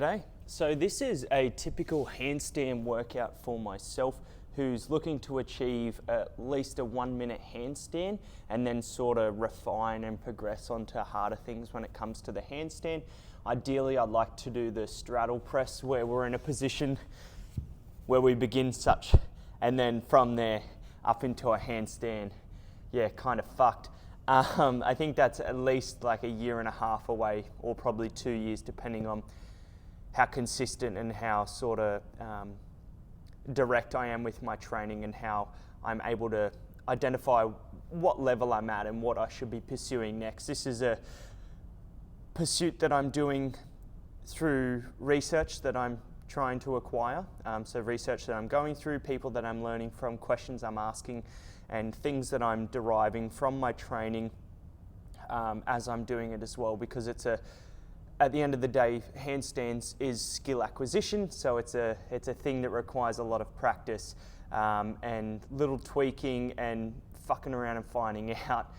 Today. So this is a typical handstand workout for myself who's looking to achieve at least a 1 minute handstand and then sort of refine and progress onto harder things when it comes to the handstand. Ideally, I'd like to do the straddle press where we're in a position where we begin such and then from there up into a handstand. Yeah, kind of fucked. I think that's at least like a year and a half away, or probably 2 years, depending on how consistent and how sort of direct I am with my training and how I'm able to identify what level I'm at and what I should be pursuing next. This is a pursuit that I'm doing through research that I'm trying to acquire. So research that I'm going through, people that I'm learning from, questions I'm asking, and things that I'm deriving from my training as I'm doing it as well, because it's at the end of the day, handstands is skill acquisition, so it's a thing that requires a lot of practice and little tweaking and fucking around and finding out,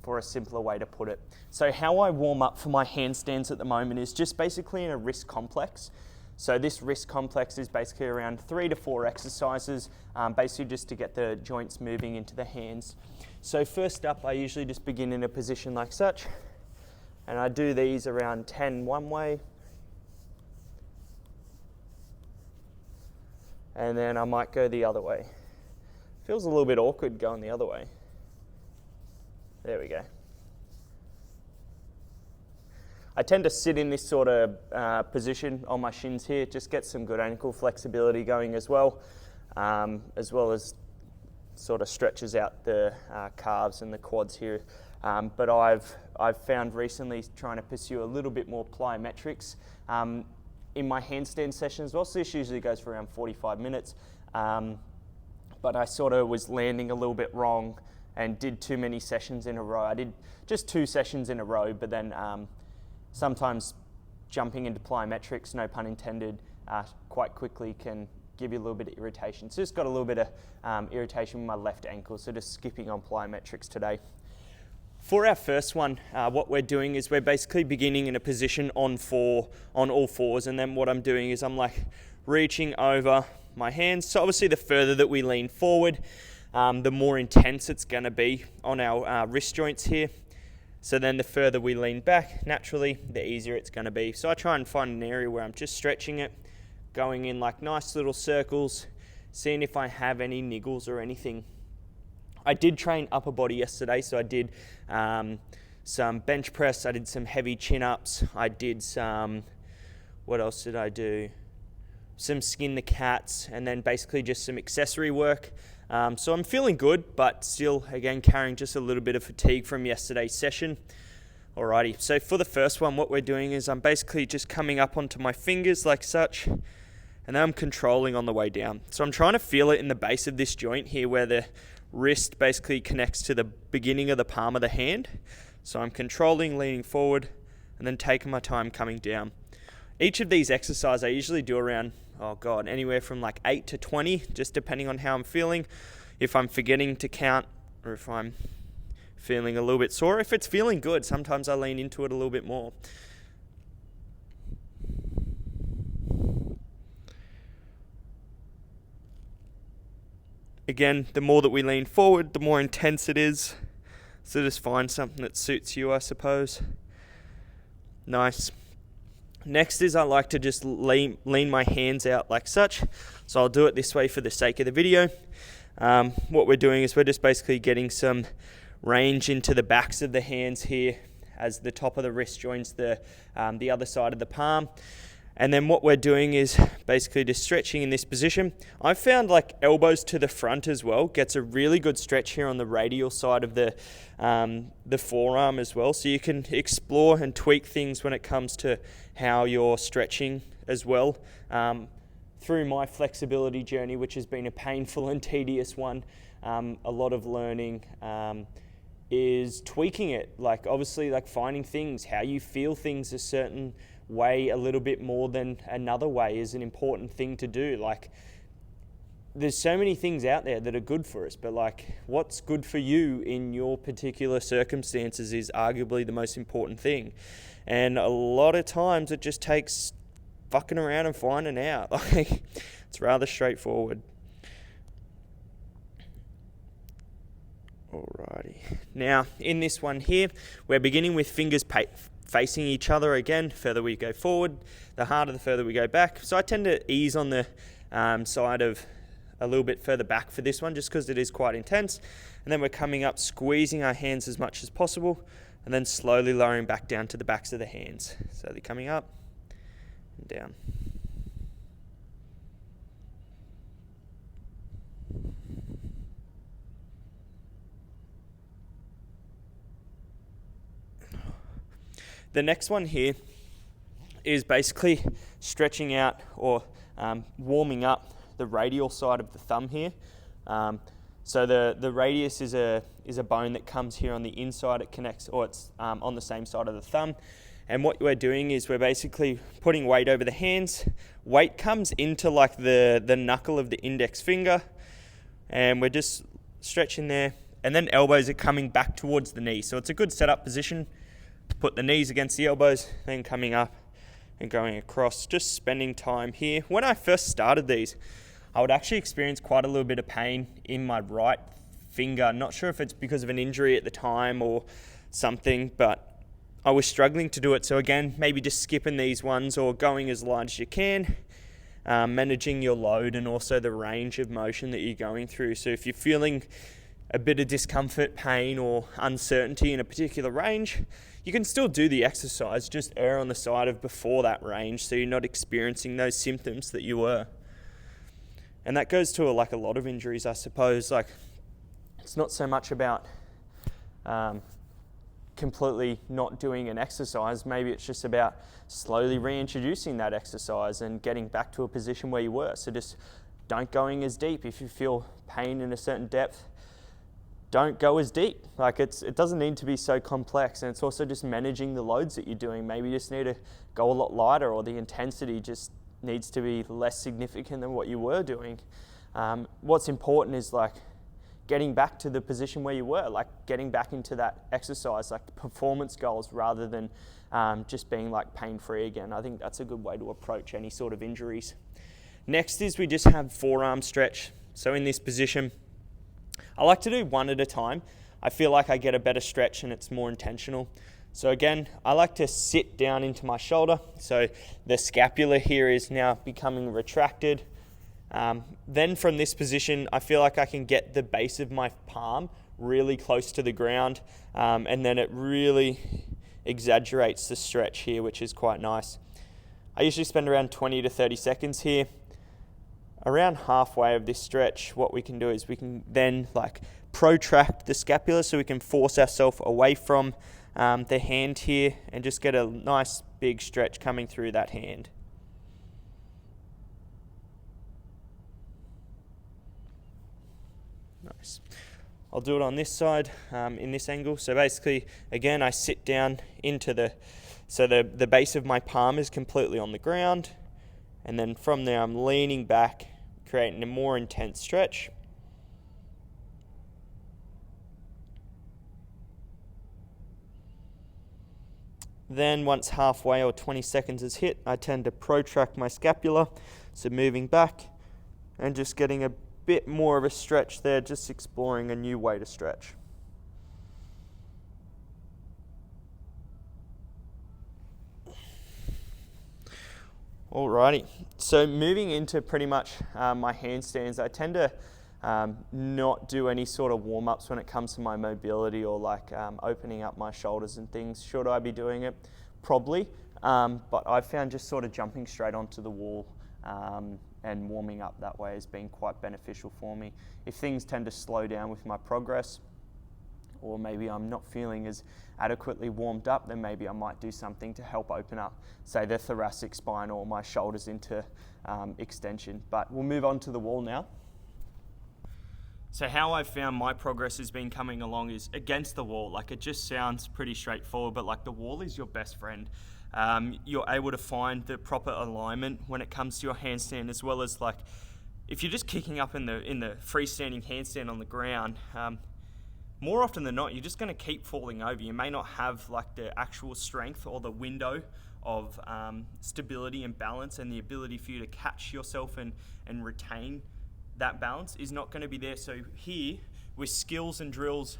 for a simpler way to put it. So how I warm up for my handstands at the moment is just basically in a wrist complex. So this wrist complex is basically around 3 to 4 exercises, basically just to get the joints moving into the hands. So first up, I usually just begin in a position like such. And I do these around 10 one way. And then I might go the other way. Feels a little bit awkward going the other way. There we go. I tend to sit in this sort of position on my shins here, just get some good ankle flexibility going as well as sort of stretches out the calves and the quads here. But I've found recently trying to pursue a little bit more plyometrics in my handstand session as well. So this usually goes for around 45 minutes. But I sort of was landing a little bit wrong and did too many sessions in a row. I did just 2 sessions in a row, but then sometimes jumping into plyometrics, no pun intended, quite quickly can give you a little bit of irritation. So just got a little bit of irritation with my left ankle, so just skipping on plyometrics today. For our first one, what we're doing is we're basically beginning in a position on all fours, and then what I'm doing is I'm like reaching over my hands. So obviously the further that we lean forward, the more intense it's going to be on our wrist joints here. So then the further we lean back, naturally, the easier it's going to be. So I try and find an area where I'm just stretching it, going in like nice little circles, seeing if I have any niggles or anything. I did train upper body yesterday, so I did some bench press, I did some heavy chin-ups, I did some, what else did I do? Some skin the cats, and then basically just some accessory work. So I'm feeling good, but still, again, carrying just a little bit of fatigue from yesterday's session. Alrighty, so for the first one, what we're doing is I'm basically just coming up onto my fingers like such, and then I'm controlling on the way down. So I'm trying to feel it in the base of this joint here where the wrist basically connects to the beginning of the palm of the hand. So I'm controlling, leaning forward, and then taking my time coming down. Each of these exercises I usually do around, anywhere from like 8 to 20, just depending on how I'm feeling. If I'm forgetting to count, or if I'm feeling a little bit sore. If it's feeling good, sometimes I lean into it a little bit more. Again, the more that we lean forward, the more intense it is. So just find something that suits you, I suppose. Nice. Next is I like to just lean my hands out like such. So I'll do it this way for the sake of the video. What we're doing is we're just basically getting some range into the backs of the hands here as the top of the wrist joins the other side of the palm. And then what we're doing is basically just stretching in this position. I've found like elbows to the front as well gets a really good stretch here on the radial side of the forearm as well. So you can explore and tweak things when it comes to how you're stretching as well. Through my flexibility journey, which has been a painful and tedious one, a lot of learning is tweaking it. Like obviously like finding things, how you feel things a certain way a little bit more than another way is an important thing to do. Like there's so many things out there that are good for us, but like what's good for you in your particular circumstances is arguably the most important thing. And a lot of times it just takes fucking around and finding out. Like, it's rather straightforward. Alrighty. Now, in this one here, we're beginning with fingers facing each other again. The further we go forward, the harder the further we go back. So I tend to ease on the side of a little bit further back for this one, just because it is quite intense. And then we're coming up, squeezing our hands as much as possible, and then slowly lowering back down to the backs of the hands. So they're coming up and down. The next one here is basically stretching out or warming up the radial side of the thumb here. So the radius is a bone that comes here on the inside. It connects, or it's on the same side of the thumb. And what we're doing is we're basically putting weight over the hands. Weight comes into like the knuckle of the index finger, and we're just stretching there. And then elbows are coming back towards the knee. So it's a good setup position. Put the knees against the elbows, then coming up and going across, just spending time here. When I first started these, I would actually experience quite a little bit of pain in my right finger. Not sure if it's because of an injury at the time or something, but I was struggling to do it. So again, maybe just skipping these ones or going as light as you can, managing your load and also the range of motion that you're going through. So if you're feeling a bit of discomfort, pain, or uncertainty in a particular range, you can still do the exercise, just err on the side of before that range so you're not experiencing those symptoms that you were. And that goes to a lot of injuries, I suppose. Like, it's not so much about completely not doing an exercise. Maybe it's just about slowly reintroducing that exercise and getting back to a position where you were. So just don't going as deep. If you feel pain in a certain depth, don't go as deep. Like, it doesn't need to be so complex, and it's also just managing the loads that you're doing. Maybe you just need to go a lot lighter, or the intensity just needs to be less significant than what you were doing. What's important is like getting back to the position where you were, like getting back into that exercise, like performance goals, rather than just being like pain-free again. I think that's a good way to approach any sort of injuries. Next is we just have forearm stretch. So in this position, I like to do one at a time. I feel like I get a better stretch and it's more intentional. So again, I like to sit down into my shoulder. So the scapula here is now becoming retracted. Then from this position, I feel like I can get the base of my palm really close to the ground. And then it really exaggerates the stretch here, which is quite nice. I usually spend around 20 to 30 seconds here. Around halfway of this stretch, what we can do is we can then like protract the scapula, so we can force ourselves away from the hand here and just get a nice big stretch coming through that hand. Nice. I'll do it on this side in this angle. So basically, again, I sit down into the base of my palm is completely on the ground. And then from there, I'm leaning back, creating a more intense stretch. Then once halfway or 20 seconds is hit, I tend to protract my scapula. So moving back and just getting a bit more of a stretch there, just exploring a new way to stretch. Alrighty, so moving into pretty much my handstands, I tend to not do any sort of warm-ups when it comes to my mobility or like opening up my shoulders and things. Should I be doing it? Probably, but I've found just sort of jumping straight onto the wall and warming up that way has been quite beneficial for me. If things tend to slow down with my progress, or maybe I'm not feeling as adequately warmed up, then maybe I might do something to help open up, say, the thoracic spine or my shoulders into extension. But we'll move on to the wall now. So how I've found my progress has been coming along is against the wall. Like, it just sounds pretty straightforward, but like the wall is your best friend. You're able to find the proper alignment when it comes to your handstand, as well as like if you're just kicking up in the freestanding handstand on the ground, more often than not, you're just going to keep falling over. You may not have like the actual strength or the window of stability and balance, and the ability for you to catch yourself and retain that balance is not going to be there. So here, with skills and drills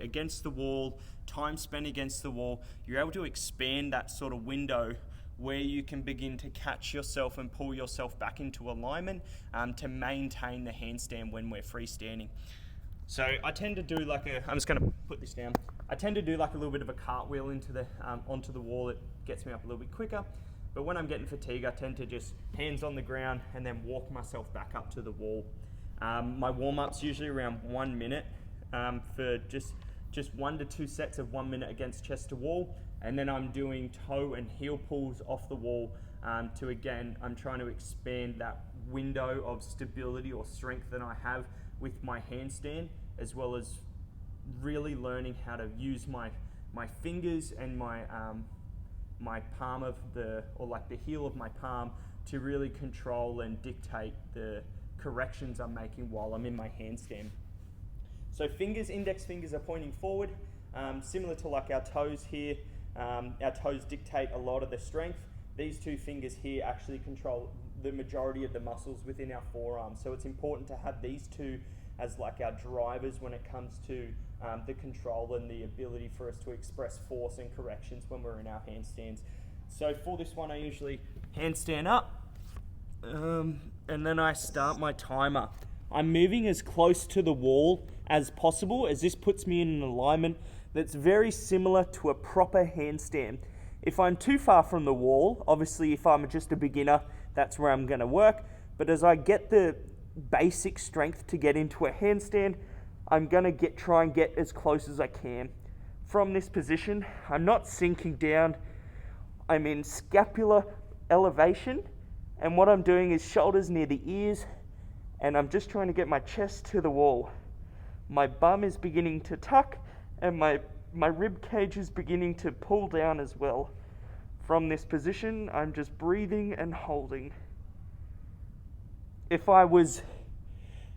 against the wall, time spent against the wall, you're able to expand that sort of window where you can begin to catch yourself and pull yourself back into alignment to maintain the handstand when we're freestanding. So I tend to do I'm just going to put this down. I tend to do like a little bit of a cartwheel onto the wall. It gets me up a little bit quicker. But when I'm getting fatigue, I tend to just hands on the ground and then walk myself back up to the wall. My warm-up's usually around 1 minute for just 1 to 2 sets of 1 minute against chest to wall. And then I'm doing toe and heel pulls off the wall I'm trying to expand that window of stability or strength that I have with my handstand, as well as really learning how to use my fingers and my palm of the heel of my palm to really control and dictate the corrections I'm making while I'm in my handstand. So index fingers are pointing forward, similar to like our toes here. Our toes dictate a lot of the strength. These two fingers here actually control the majority of the muscles within our forearm. So it's important to have these two as like our drivers when it comes to the control and the ability for us to express force and corrections when we're in our handstands. So for this one, I usually handstand up, and then I start my timer. I'm moving as close to the wall as possible, as this puts me in an alignment that's very similar to a proper handstand. If I'm too far from the wall, obviously if I'm just a beginner, that's where I'm going to work. But as I get the basic strength to get into a handstand, I'm going to try and get as close as I can. From this position, I'm not sinking down. I'm in scapular elevation, and what I'm doing is shoulders near the ears, and I'm just trying to get my chest to the wall. My bum is beginning to tuck, and my rib cage is beginning to pull down as well. From this position, I'm just breathing and holding. If I was,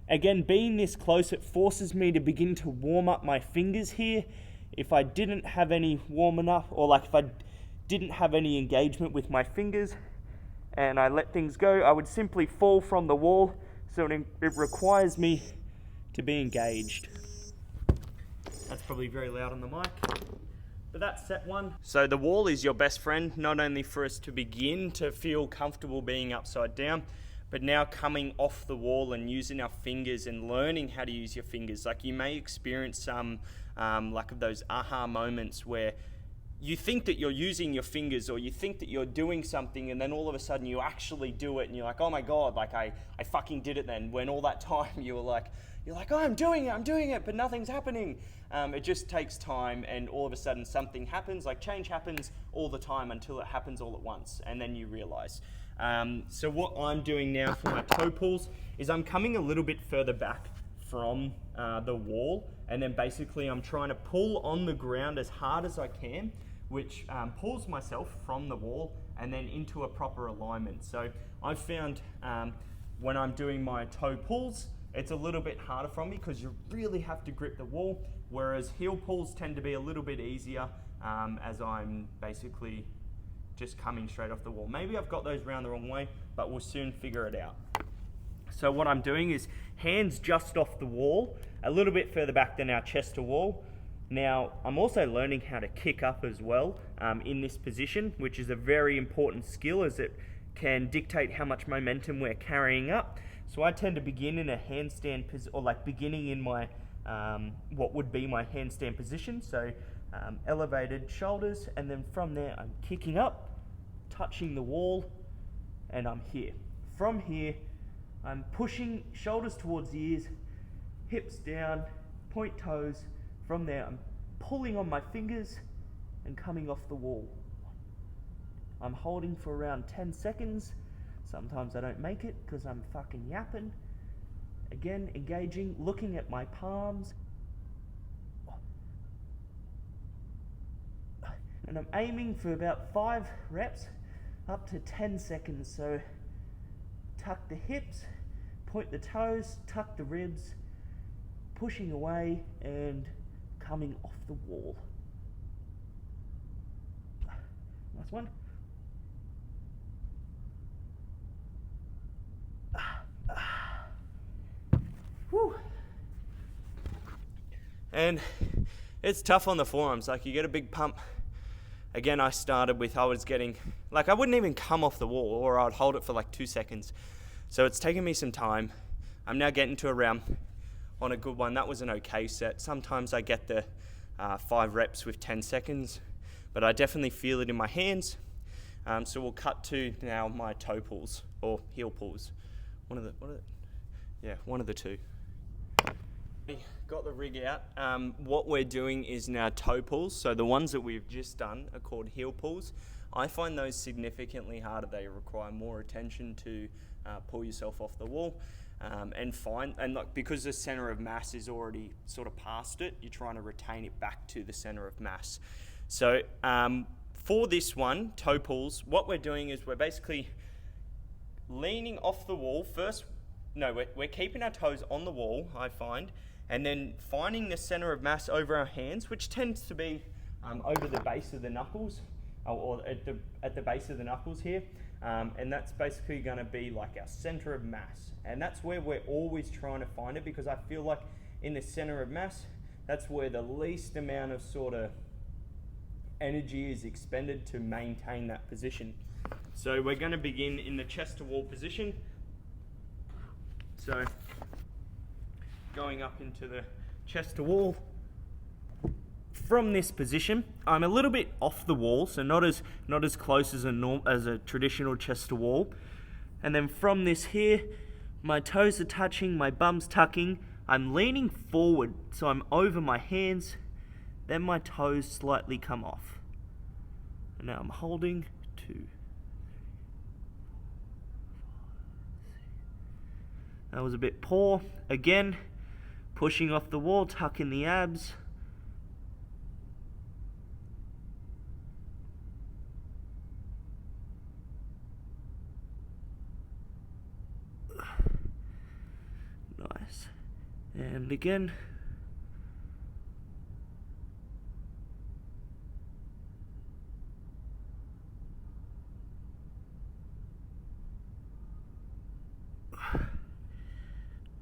again, being this close, it forces me to begin to warm up my fingers here. If I didn't have any warming up, or like if I didn't have any engagement with my fingers and I let things go, I would simply fall from the wall. So it requires me to be engaged. That's probably very loud on the mic. But that's set one. So the wall is your best friend, not only for us to begin to feel comfortable being upside down, but now coming off the wall and using our fingers and learning how to use your fingers. Like you may experience some like of those aha moments where you think that you're using your fingers, or you think that you're doing something, and then all of a sudden you actually do it and you're like, oh my God, like I fucking did it then, when all that time you're like, oh, I'm doing it, but nothing's happening. It just takes time, and all of a sudden something happens. Like change happens all the time until it happens all at once, and then you realize. So what I'm doing now for my toe pulls is I'm coming a little bit further back from the wall, and then basically I'm trying to pull on the ground as hard as I can, which pulls myself from the wall and then into a proper alignment. So I've found when I'm doing my toe pulls, it's a little bit harder for me because you really have to grip the wall, whereas heel pulls tend to be a little bit easier as I'm basically just coming straight off the wall. Maybe I've got those round the wrong way, but we'll soon figure it out. So what I'm doing is hands just off the wall, a little bit further back than our chest to wall. Now, I'm also learning how to kick up as well in this position, which is a very important skill as it can dictate how much momentum we're carrying up. So I tend to begin in a handstand or like beginning in my what would be my handstand position. So elevated shoulders, and then from there I'm kicking up, touching the wall, and I'm here. From here, I'm pushing shoulders towards the ears, hips down, point toes. From there, I'm pulling on my fingers and coming off the wall. I'm holding for around 10 seconds. Sometimes I don't make it because I'm fucking yapping. Again, engaging, looking at my palms. And I'm aiming for about 5 reps, up to 10 seconds. So tuck the hips, point the toes, tuck the ribs, pushing away and coming off the wall. My Last one. Whew. And it's tough on the forearms, like you get a big pump. Again, I started with, I was getting, like I wouldn't even come off the wall, or I'd hold it for like 2 seconds. So it's taken me some time. I'm now getting to a round on a good one. That was an okay set. Sometimes I get the 5 reps with 10 seconds, but I definitely feel it in my hands. So we'll cut to now my toe pulls or heel pulls. One of the two. Got the rig out. What we're doing is now toe pulls. So the ones that we've just done are called heel pulls. I find those significantly harder. They require more attention to pull yourself off the wall. Because the center of mass is already sort of past it, you're trying to retain it back to the center of mass. So for this one, toe pulls, what we're doing is we're basically leaning off the wall first. No, we're keeping our toes on the wall, I find, and then finding the center of mass over our hands, which tends to be over the base of the knuckles, or at the base of the knuckles here. And that's basically going to be like our center of mass. And that's where we're always trying to find it, because I feel like in the center of mass, that's where the least amount of sort of energy is expended to maintain that position. So we're going to begin in the chest to wall position. So going up into the chest to wall. From this position, I'm a little bit off the wall, so not as close as a traditional chest to wall. And then from this here, my toes are touching, my bum's tucking. I'm leaning forward, so I'm over my hands. Then my toes slightly come off. And now I'm holding 2. That was a bit poor. Again, pushing off the wall, tucking the abs. Nice. And again.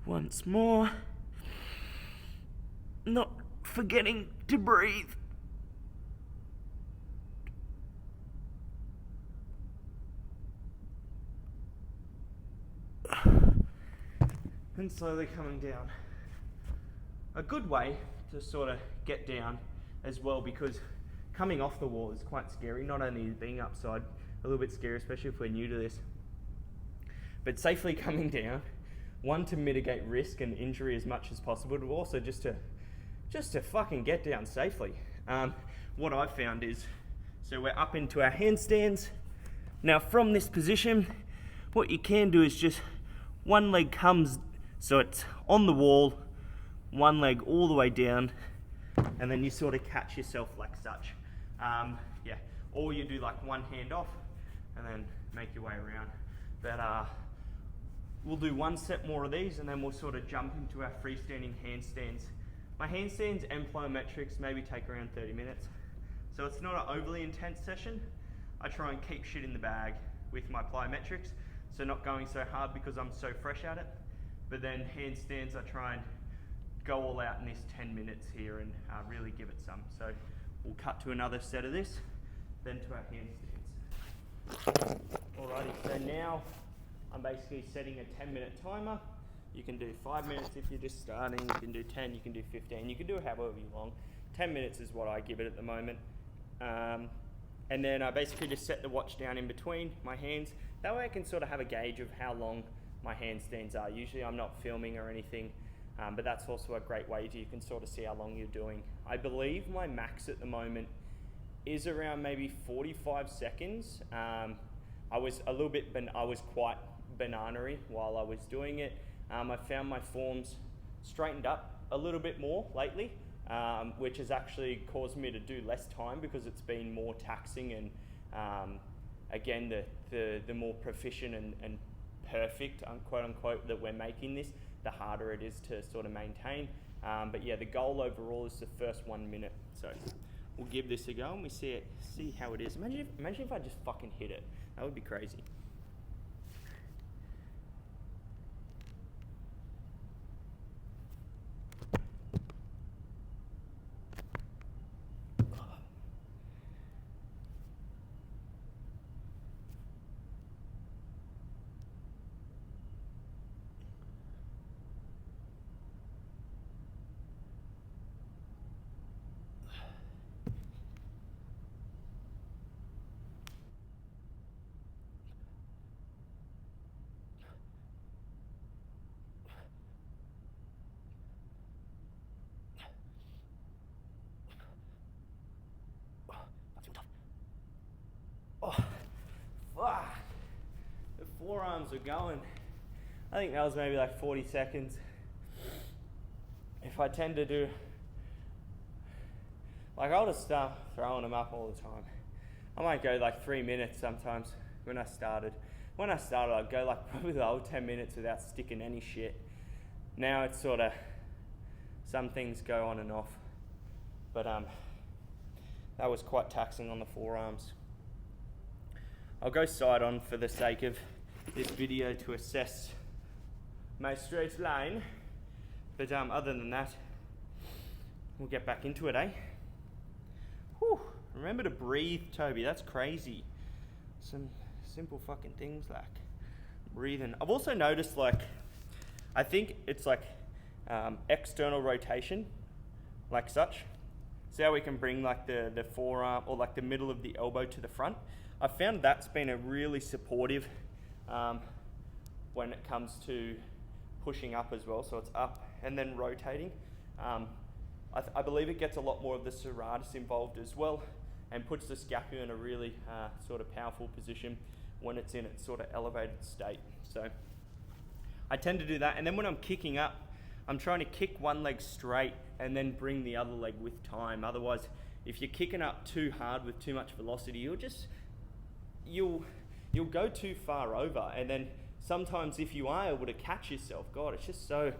Once more. Not forgetting to breathe. And slowly coming down. A good way to sort of get down as well, because coming off the wall is quite scary. Not only being upside, a little bit scary, especially if we're new to this, but safely coming down. One, to mitigate risk and injury as much as possible, but also just to fucking get down safely. What I've found is, so we're up into our handstands. Now from this position, what you can do is just one leg comes, so it's on the wall, one leg all the way down, and then you sort of catch yourself like such. Or you do like one hand off and then make your way around. But we'll do one set more of these, and then we'll sort of jump into our freestanding handstands. My handstands and plyometrics maybe take around 30 minutes. So it's not an overly intense session. I try and keep shit in the bag with my plyometrics, so not going so hard because I'm so fresh at it. But then handstands, I try and go all out in this 10 minutes here and really give it some. So we'll cut to another set of this, then to our handstands. Alrighty, so now I'm basically setting a 10-minute timer. You can do 5 minutes if you're just starting, you can do 10, you can do 15, you can do it however you long. 10 minutes is what I give it at the moment. And then I basically just set the watch down in between my hands. That way I can sort of have a gauge of how long my handstands are. Usually I'm not filming or anything, but that's also a great way to, you can sort of see how long you're doing. I believe my max at the moment is around maybe 45 seconds. I was quite banana-y while I was doing it. I found my forms straightened up a little bit more lately, which has actually caused me to do less time because it's been more taxing, and again, the more proficient and perfect, quote unquote, that we're making this, the harder it is to sort of maintain. But yeah, the goal overall is the first 1 minute. So we'll give this a go and we see how it is. Imagine if I just fucking hit it. That would be crazy. Oh, fuck. The forearms are going. I think that was maybe like 40 seconds. If I tend to do, like I'll just start throwing them up all the time. I might go like 3 minutes sometimes when I started. When I started, I'd go like probably the whole 10 minutes without sticking any shit. Now it's sort of, some things go on and off. But that was quite taxing on the forearms. I'll go side on for the sake of this video to assess my straight line. But other than that, we'll get back into it, eh? Whew. Remember to breathe, Toby. That's crazy. Some simple fucking things like breathing. I've also noticed, like, I think it's like external rotation, like such. See how we can bring like the forearm or like the middle of the elbow to the front? I found that's been a really supportive when it comes to pushing up as well. So it's up and then rotating. I believe it gets a lot more of the serratus involved as well and puts the scapula in a really sort of powerful position when it's in its sort of elevated state. So I tend to do that. And then when I'm kicking up, I'm trying to kick one leg straight and then bring the other leg with time. Otherwise, if you're kicking up too hard with too much velocity, you'll go too far over. And then sometimes if you are able to catch yourself, God, it's just so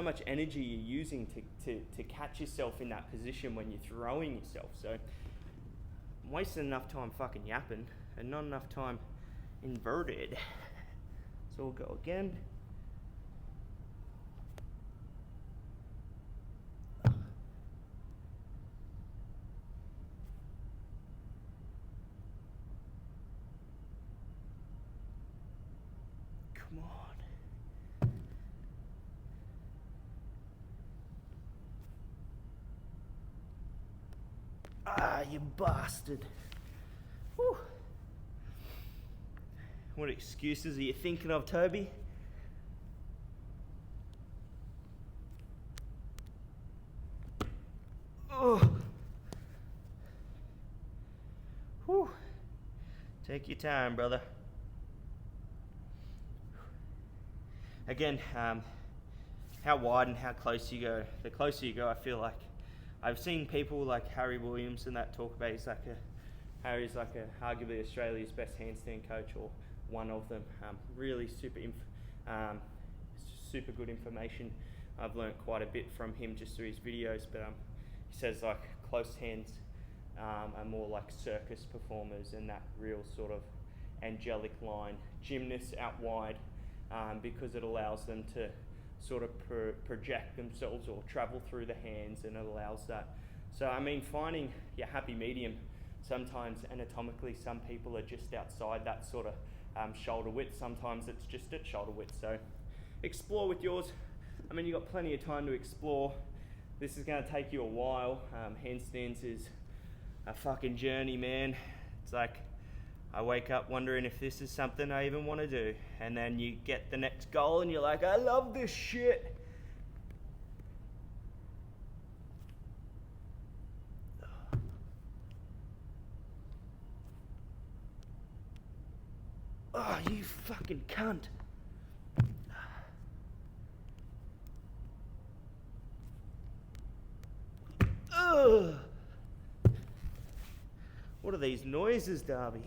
much energy you're using to catch yourself in that position when you're throwing yourself. So I'm wasting enough time fucking yapping and not enough time inverted. So we'll go again. Come on. Ah, you bastard. Whew. What excuses are you thinking of, Toby? Oh. Whew. Take your time, brother. Again, how wide and how close you go. The closer you go, I feel like I've seen people like Harry Williams and that talk about Harry's like arguably Australia's best handstand coach or one of them. Really super good information. I've learnt quite a bit from him just through his videos, but he says like close hands are more like circus performers and that real sort of angelic line. Gymnasts out wide. Because it allows them to sort of project themselves or travel through the hands, and it allows that. So I mean, finding your happy medium, sometimes anatomically some people are just outside that sort of shoulder width, sometimes it's just at shoulder width. So explore with yours. I mean, you've got plenty of time to explore. This is going to take you a while. Handstands is a fucking journey, man. It's like I wake up wondering if this is something I even want to do. And then you get the next goal and you're like, I love this shit. Oh, you fucking cunt. Ugh. What are these noises, Darby?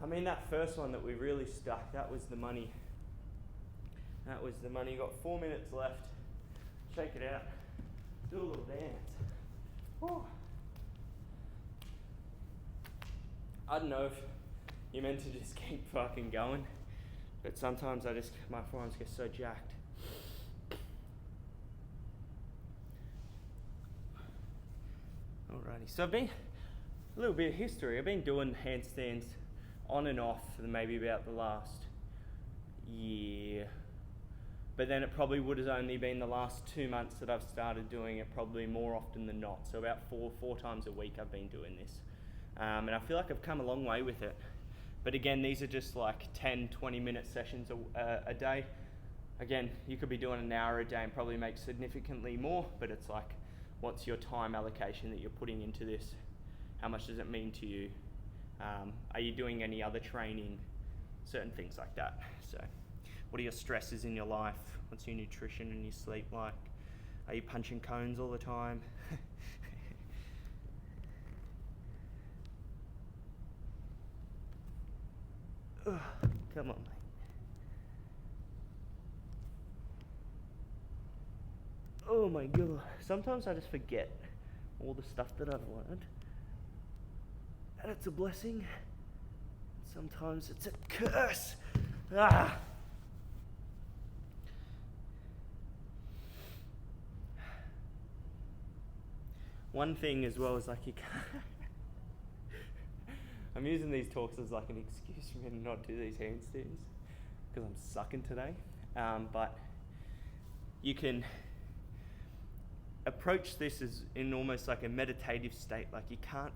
I mean, that first one that we really stuck, that was the money. That was the money. You got 4 minutes left. Shake it out. Do a little dance. Woo. I don't know if you're meant to just keep fucking going, but sometimes my forearms get so jacked. Alrighty, so I've been, a little bit of history, I've been doing handstands on and off for maybe about the last year, but then it probably would have only been the last 2 months that I've started doing it, probably more often than not. So about four times a week I've been doing this. And I feel like I've come a long way with it. But again, these are just like 10, 20-minute sessions a day. Again, you could be doing an hour a day and probably make significantly more, but it's like, what's your time allocation that you're putting into this? How much does it mean to you? Are you doing any other training? Certain things like that. So, what are your stresses in your life? What's your nutrition and your sleep like? Are you punching cones all the time? Come on, mate. Oh my God. Sometimes I just forget all the stuff that I've learned. And it's a blessing. Sometimes it's a curse. One thing as well is like you can't I'm using these talks as like an excuse for me to not do these handstands because I'm sucking today. But you can approach this as in almost like a meditative state. Like you can't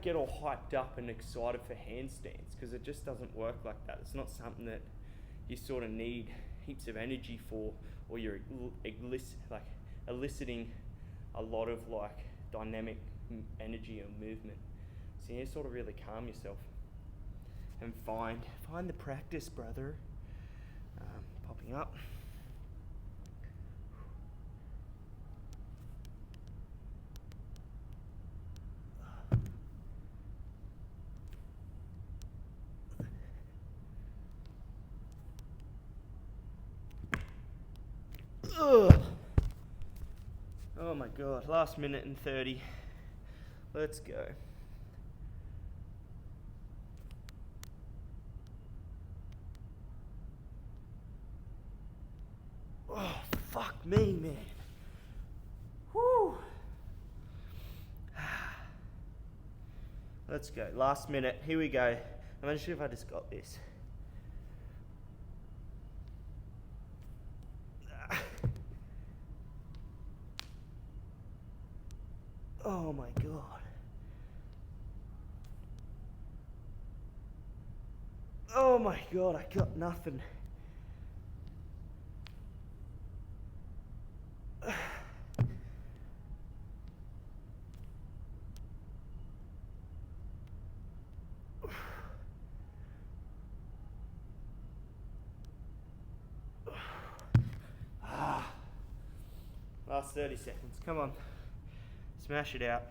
get all hyped up and excited for handstands because it just doesn't work like that. It's not something that you sort of need heaps of energy for, or you're eliciting a lot of like dynamic energy or movement. So you sort of really calm yourself and find the practice, brother. Popping up. Ugh. Oh my God, last minute and 30. Let's go. Oh, fuck me, man. Whew. Let's go. Last minute. Here we go. I'm not sure if I just got this. Oh my God. Oh my God, I got nothing. Last 30 seconds, come on. Smash it out.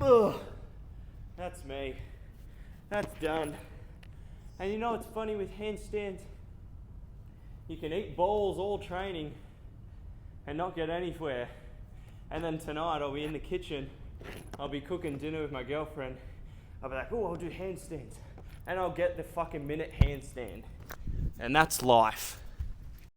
Ugh. That's me. That's done. And you know what's funny with handstands? You can eat bowls all training and not get anywhere. And then tonight I'll be in the kitchen, I'll be cooking dinner with my girlfriend. I'll be like, oh, I'll do handstands. And I'll get the fucking minute handstand. And that's life.